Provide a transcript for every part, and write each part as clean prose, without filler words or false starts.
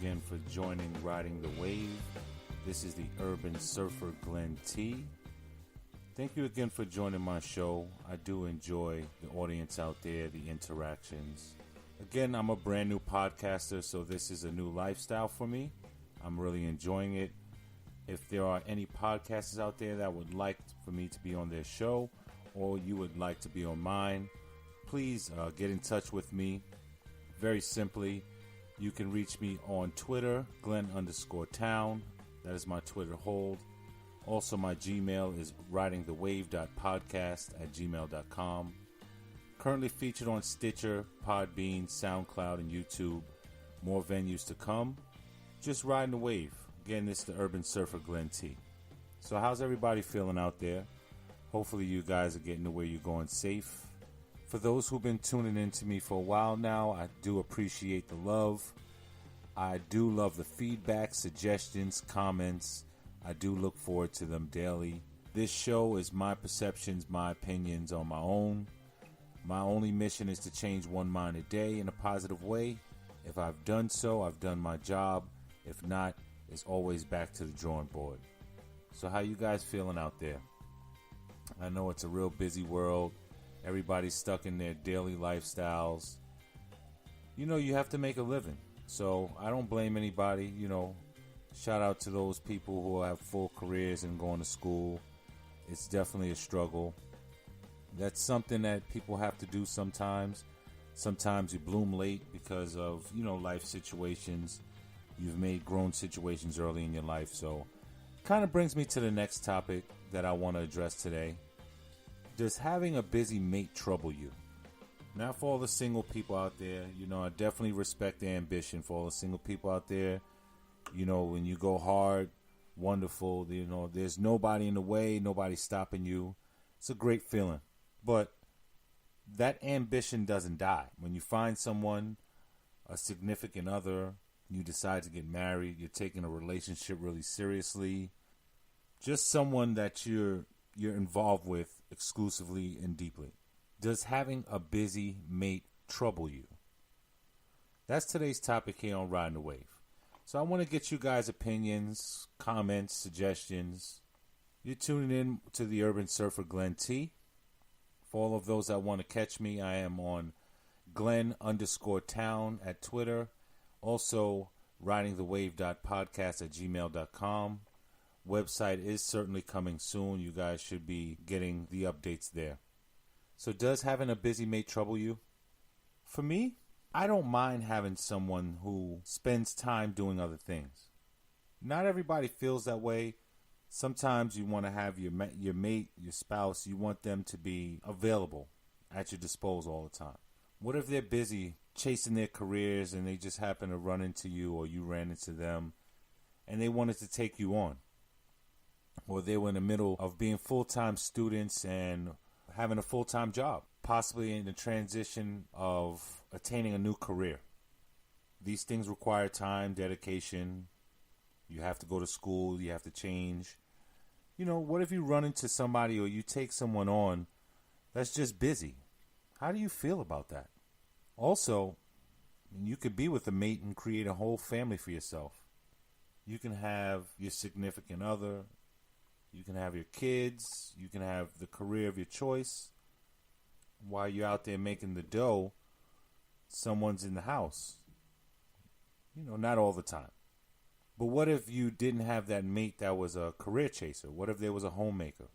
again for joining Riding the Wave. This is the Urban Surfer Glenn T. Thank you again for joining my show. I do enjoy the audience out there, the interactions. Again, I'm a brand new podcaster, so this is a new lifestyle for me. I'm really enjoying it. If there are any podcasters out there that would like for me to be on their show, or you would like to be on mine, please get in touch with me. Very simply, you can reach me on Twitter, Glenn_Town. That is my Twitter hold. Also, my Gmail is ridingthewave.podcast@gmail.com. Currently featured on Stitcher, Podbean, SoundCloud, and YouTube. More venues to come. Just riding the wave. Again, this is the Urban Surfer Glenn T. So how's everybody feeling out there? Hopefully you guys are getting to where you're going safe. For those who've been tuning in to me for a while now, I do appreciate the love. I do love the feedback, suggestions, comments. I do look forward to them daily. This show is my perceptions, my opinions on my own. My only mission is to change one mind a day in a positive way. If I've done so, I've done my job. If not, it's always back to the drawing board. So how you guys feeling out there? I know it's a real busy world. Everybody's stuck in their daily lifestyles. You know, you have to make a living. So I don't blame anybody. You know, shout out to those people who have full careers and going to school. It's definitely a struggle. That's something that people have to do sometimes. Sometimes you bloom late because of, life situations. You've made grown situations early in your life. So it kind of brings me to the next topic that I want to address today. Does having a busy mate trouble you? Now, for all the single people out there, I definitely respect the ambition. For all the single people out there, when you go hard, wonderful. There's nobody in the way, nobody stopping you. It's a great feeling. But that ambition doesn't die. When you find someone, a significant other, you decide to get married, you're taking a relationship really seriously, just someone that you're involved with exclusively and deeply. Does having a busy mate trouble you? That's today's topic here on Riding the Wave. So I want to get you guys' opinions, comments, suggestions. You're tuning in to the Urban Surfer Glenn T. For all of those that want to catch me, I am on Glenn_Town at Twitter. Also, ridingthewave.podcast@gmail.com. Website is certainly coming soon. You guys should be getting the updates there. So does having a busy mate trouble you? For me, I don't mind having someone who spends time doing other things. Not everybody feels that way. Sometimes you want to have your mate, your spouse, you want them to be available at your disposal all the time. What if they're busy chasing their careers and they just happen to run into you, or you ran into them and they wanted to take you on? Or they were in the middle of being full-time students and having a full-time job, possibly in the transition of attaining a new career. These things require time, dedication. You have to go to school, you have to change. What if you run into somebody or you take someone on that's just busy? How do you feel about that? Also, you could be with a mate and create a whole family for yourself. You can have your significant other, you can have your kids, you can have the career of your choice. While you're out there making the dough, someone's in the house. Not all the time. But what if you didn't have that mate that was a career chaser? What if there was a homemaker?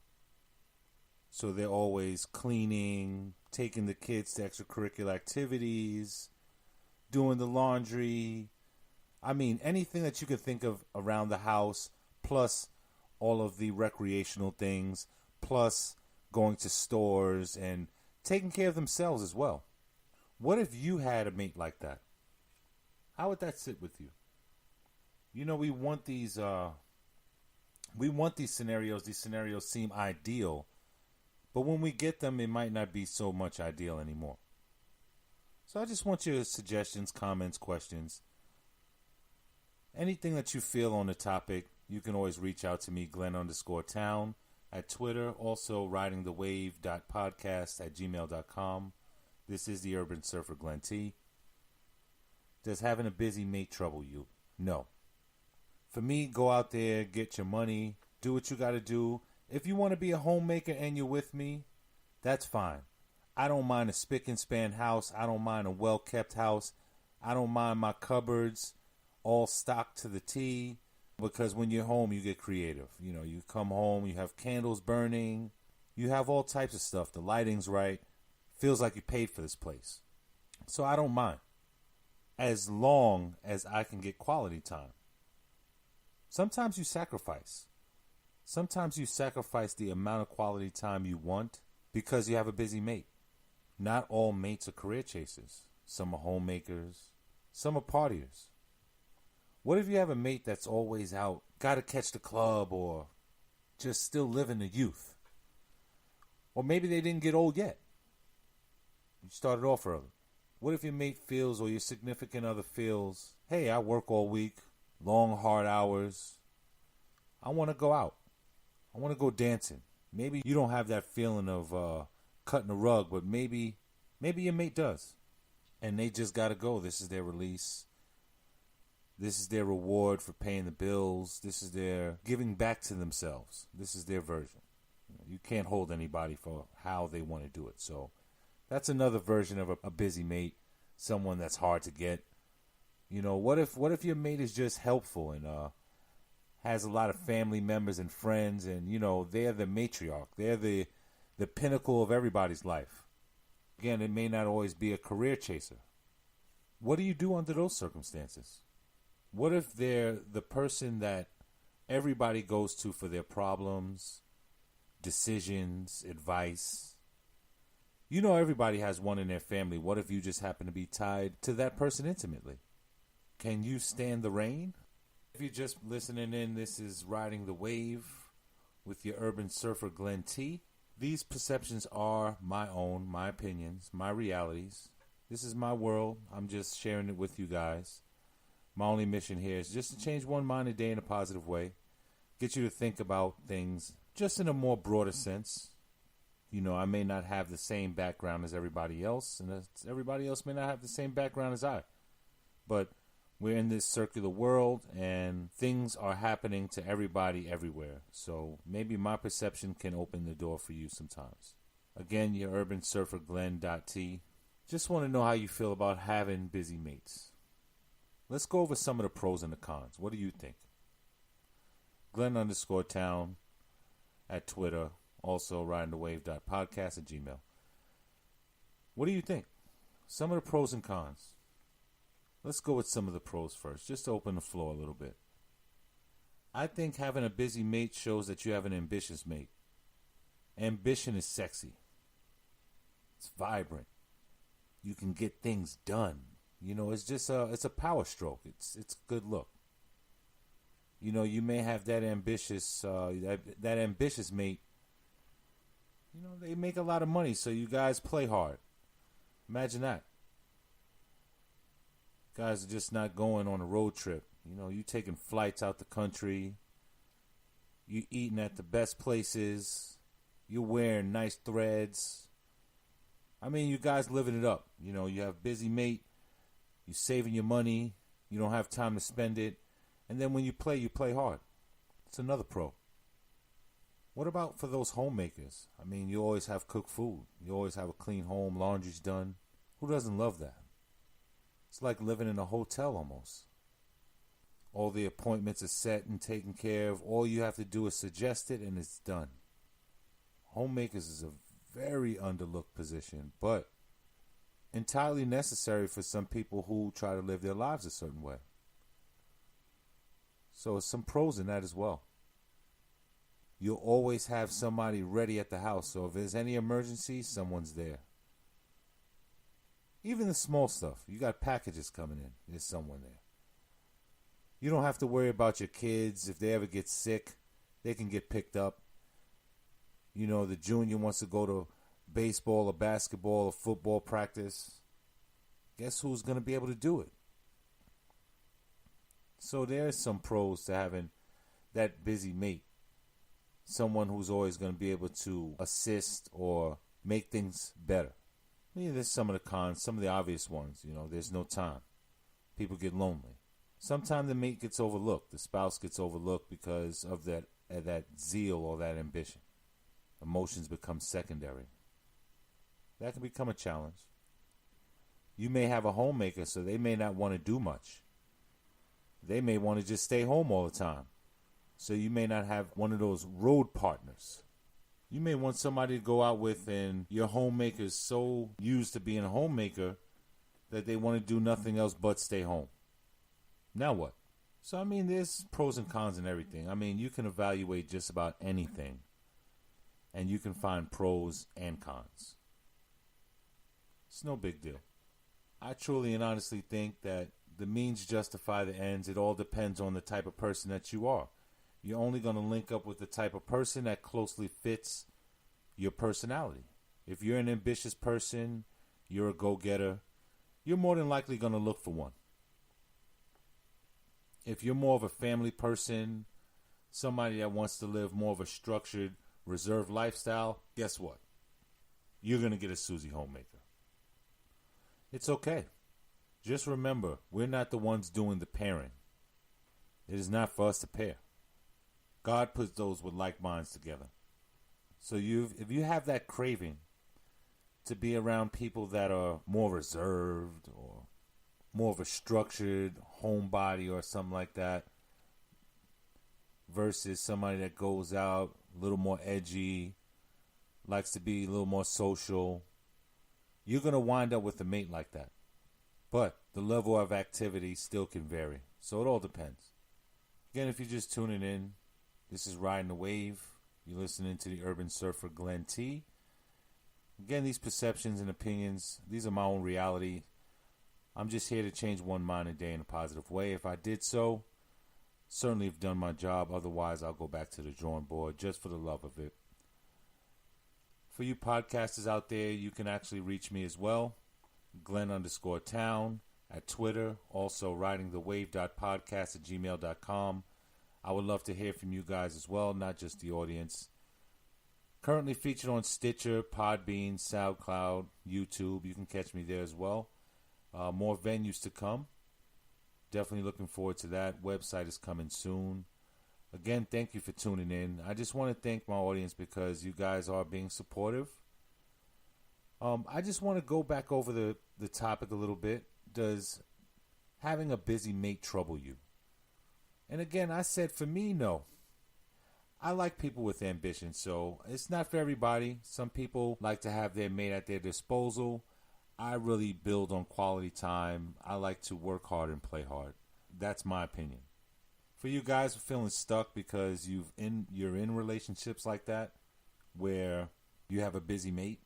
So they're always cleaning, taking the kids to extracurricular activities, doing the laundry. I mean, anything that you could think of around the house, plus all of the recreational things, plus going to stores and taking care of themselves as well. What if you had a mate like that? How would that sit with you? We want these scenarios. These scenarios seem ideal, but when we get them, it might not be so much ideal anymore. So I just want your suggestions, comments, questions. Anything that you feel on the topic, you can always reach out to me, Glenn_Town at Twitter. Also, ridingthewave.podcast@gmail.com. This is the Urban Surfer Glenn T. Does having a busy mate trouble you? No. For me, go out there, get your money, do what you got to do. If you want to be a homemaker and you're with me, that's fine. I don't mind a spick and span house. I don't mind a well-kept house. I don't mind my cupboards all stocked to the T, because when you're home, you get creative. You know, you come home, you have candles burning, you have all types of stuff. The lighting's right. Feels like you paid for this place. So I don't mind, as long as I can get quality time. Sometimes you sacrifice. Sometimes you sacrifice the amount of quality time you want because you have a busy mate. Not all mates are career chasers. Some are homemakers. Some are partiers. What if you have a mate that's always out, got to catch the club, or just still living the youth? Or maybe they didn't get old yet. You started off early. What if your mate feels, or your significant other feels, hey, I work all week, long, hard hours. I want to go out. I want to go dancing. Maybe you don't have that feeling of cutting a rug, but maybe your mate does. And they just got to go. This is their release. This is their reward for paying the bills. This is their giving back to themselves. This is their version. You can't hold anybody for how they want to do it. So that's another version of a busy mate, someone that's hard to get. You know, what if your mate is just helpful and has a lot of family members and friends, and you know they're the matriarch, they're the pinnacle of everybody's life. Again, it may not always be a career chaser. What do you do under those circumstances? What if they're the person that everybody goes to for their problems, decisions, advice? You know everybody has one in their family. What if you just happen to be tied to that person intimately? Can you stand the rain? If you're just listening in, this is Riding the Wave with your urban surfer Glenn T. These perceptions are my own, my opinions, my realities. This is my world. I'm just sharing it with you guys. My only mission here is just to change one mind a day in a positive way. Get you to think about things just in a more broader sense. You know, I may not have the same background as everybody else, and everybody else may not have the same background as I. But we're in this circular world, and things are happening to everybody everywhere. So maybe my perception can open the door for you sometimes. Again, your urban surfer Glenn.T. Just want to know how you feel about having busy mates. Let's go over some of the pros and the cons. What do you think? Glenn_Town at Twitter. Also, ridingthewave.podcast@gmail. What do you think? Some of the pros and cons. Let's go with some of the pros first, just to open the floor a little bit. I think having a busy mate shows that you have an ambitious mate. Ambition is sexy. It's vibrant. You can get things done. You know, it's just it's a power stroke. It's a good look. You know, you may have that ambitious that ambitious mate. You know, they make a lot of money, so you guys play hard. Imagine that. Guys are just not going on a road trip. You know, you taking flights out the country. You eating at the best places. You're wearing nice threads. I mean, you guys living it up. You know, you have busy mate. You're saving your money. You don't have time to spend it. And then when you play hard. It's another pro. What about for those homemakers? I mean, you always have cooked food. You always have a clean home, laundry's done. Who doesn't love that? It's like living in a hotel almost. All the appointments are set and taken care of. All you have to do is suggest it and it's done. Homemakers is a very underlooked position, but entirely necessary for some people who try to live their lives a certain way. So some pros in that as well. You'll always have somebody ready at the house, so if there's any emergency, someone's there. Even the small stuff. You got packages coming in. There's someone there. You don't have to worry about your kids. If they ever get sick, they can get picked up. You know, the junior wants to go to baseball or basketball or football practice. Guess who's going to be able to do it? So there's some pros to having that busy mate. Someone who's always going to be able to assist or make things better. Yeah, there's some of the cons, some of the obvious ones. You know, there's no time. People get lonely. Sometimes the mate gets overlooked. The spouse gets overlooked because of that zeal or that ambition. Emotions become secondary. That can become a challenge. You may have a homemaker, so they may not want to do much. They may want to just stay home all the time. So you may not have one of those road partners. You may want somebody to go out with, and your homemaker is so used to being a homemaker that they want to do nothing else but stay home. Now what? So, there's pros and cons and everything. You can evaluate just about anything, and you can find pros and cons. It's no big deal. I truly and honestly think that the means justify the ends. It all depends on the type of person that you are. You're only going to link up with the type of person that closely fits your personality. If you're an ambitious person, you're a go-getter, you're more than likely going to look for one. If you're more of a family person, somebody that wants to live more of a structured, reserved lifestyle, guess what? You're going to get a Susie homemaker. It's okay. Just remember, we're not the ones doing the pairing. It is not for us to pair. God puts those with like minds together. So if you have that craving to be around people that are more reserved or more of a structured homebody or something like that, versus somebody that goes out a little more edgy, likes to be a little more social, you're going to wind up with a mate like that. But the level of activity still can vary. So it all depends. Again, if you're just tuning in, this is Riding the Wave. You're listening to the Urban Surfer Glenn T. Again, these perceptions and opinions, these are my own reality. I'm just here to change one mind a day in a positive way. If I did so, certainly have done my job. Otherwise, I'll go back to the drawing board just for the love of it. For you podcasters out there, you can actually reach me as well. Glenn_Town at Twitter. Also, ridingthewave.podcast@gmail.com. I would love to hear from you guys as well, not just the audience. Currently featured on Stitcher, Podbean, SoundCloud, YouTube. You can catch me there as well. More venues to come. Definitely looking forward to that. Website is coming soon. Again, thank you for tuning in. I just want to thank my audience because you guys are being supportive. I just want to go back over the topic a little bit. Does having a busy mate trouble you? And again, I said for me, no. I like people with ambition, so it's not for everybody. Some people like to have their mate at their disposal. I really build on quality time. I like to work hard and play hard. That's my opinion. For you guys who are feeling stuck because you're in relationships like that, where you have a busy mate,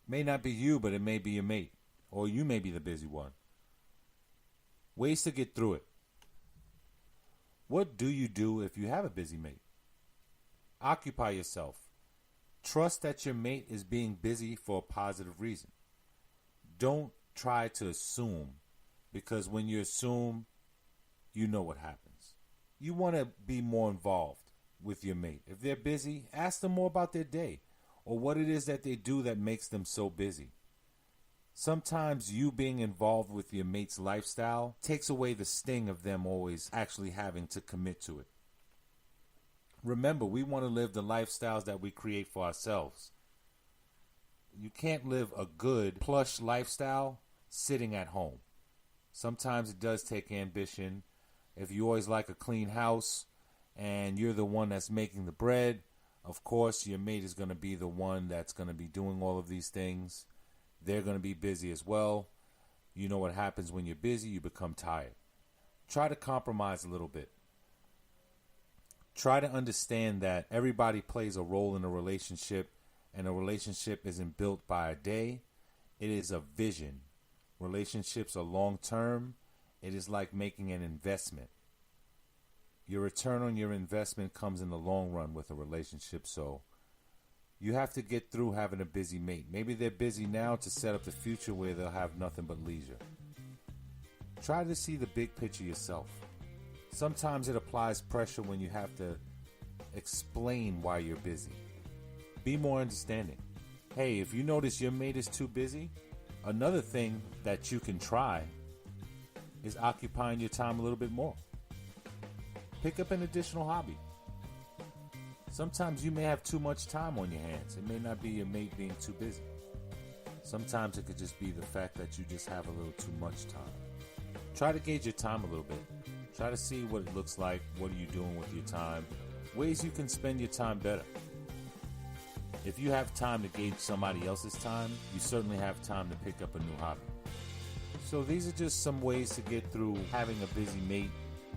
may not be you, but it may be your mate, or you may be the busy one. Ways to get through it. What do you do if you have a busy mate? Occupy yourself. Trust that your mate is being busy for a positive reason. Don't try to assume, because when you assume, you know what happens. You want to be more involved with your mate. If they're busy, ask them more about their day or what it is that they do that makes them so busy. Sometimes you being involved with your mate's lifestyle takes away the sting of them always actually having to commit to it. Remember, we want to live the lifestyles that we create for ourselves. You can't live a good, plush lifestyle sitting at home. Sometimes it does take ambition. If you always like a clean house and you're the one that's making the bread, of course your mate is going to be the one that's going to be doing all of these things. They're going to be busy as well. You know what happens when you're busy? You become tired. Try to compromise a little bit. Try to understand that everybody plays a role in a relationship, and a relationship isn't built by a day. It is a vision. Relationships are long-term. It is like making an investment. Your return on your investment comes in the long run with a relationship, so you have to get through having a busy mate. Maybe they're busy now to set up the future where they'll have nothing but leisure. Try to see the big picture yourself. Sometimes it applies pressure when you have to explain why you're busy. Be more understanding. Hey, if you notice your mate is too busy, another thing that you can try is occupying your time a little bit more. Pick up an additional hobby. Sometimes you may have too much time on your hands. It may not be your mate being too busy. Sometimes it could just be the fact that you just have a little too much time. Try to gauge your time a little bit. Try to see what it looks like. What are you doing with your time? Ways you can spend your time better. If you have time to gauge somebody else's time, you certainly have time to pick up a new hobby. So these are just some ways to get through having a busy mate.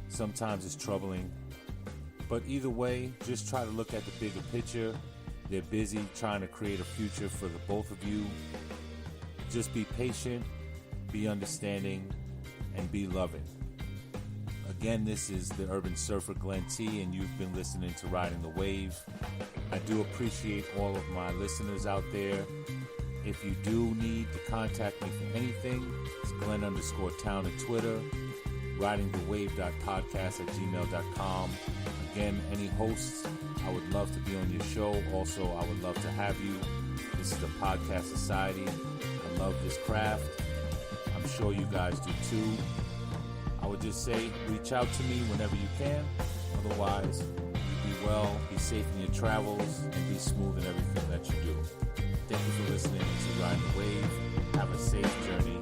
Sometimes it's troubling. But either way, just try to look at the bigger picture. They're busy trying to create a future for the both of you. Just be patient, be understanding, and be loving. Again, this is the Urban Surfer Glenn T, and you've been listening to Riding the Wave. I do appreciate all of my listeners out there. If you do need to contact me for anything, it's Glenn_Town on Twitter, ridingthewave.podcast@gmail.com. Again, any hosts, I would love to be on your show. Also, I would love to have you. This is the Podcast Society. I love this craft. I'm sure you guys do too. I would just say, reach out to me whenever you can. Otherwise, you be well, be safe in your travels, and be smooth in everything that you do. Thank you for listening to Riding the Wave. Have a safe journey.